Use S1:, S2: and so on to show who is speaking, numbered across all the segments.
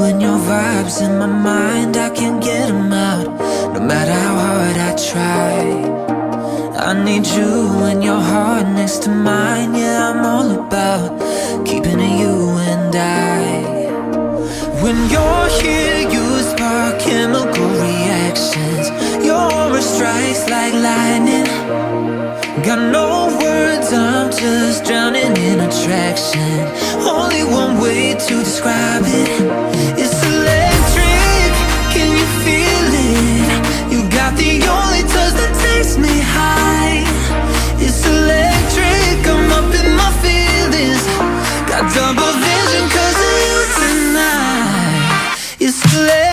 S1: and your vibes in my mind, I can't get them out, no matter how hard I try. I need you and your heart next to mine. Yeah, I'm all about keeping it you and I. When you're here, you spark chemical reactions. Your aura strikes like lightning. Got no words, I'm just drowning in attraction. Only one way to describe it. It's electric, can you feel it? You got the only touch that takes me high. It's electric, I'm up in my feelings. Got double vision 'cause of you tonight. It's electric.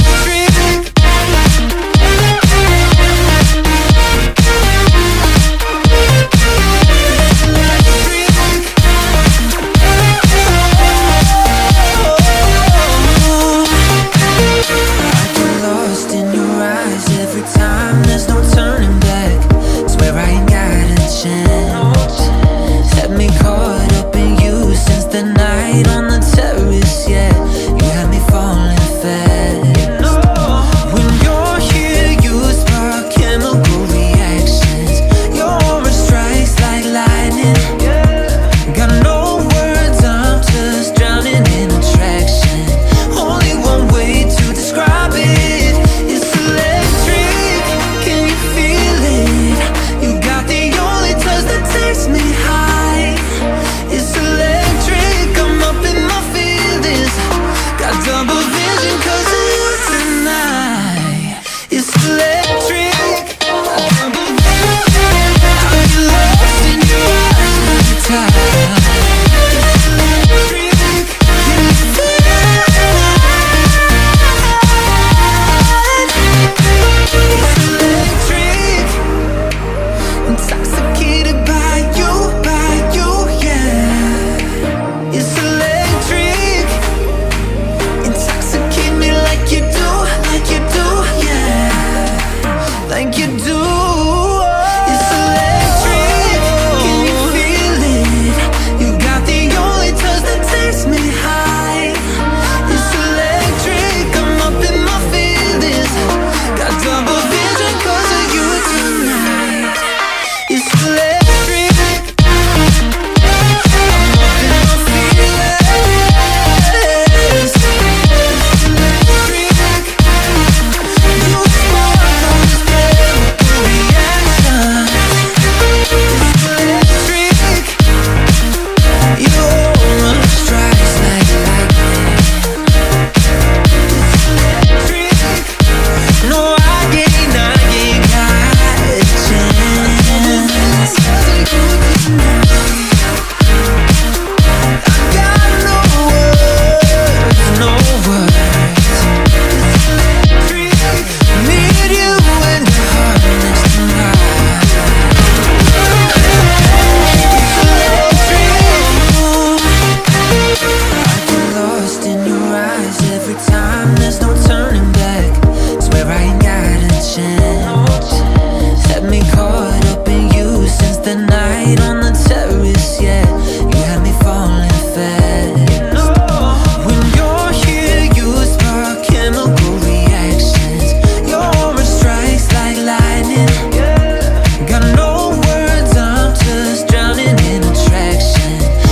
S1: Had me caught up in you since the night on the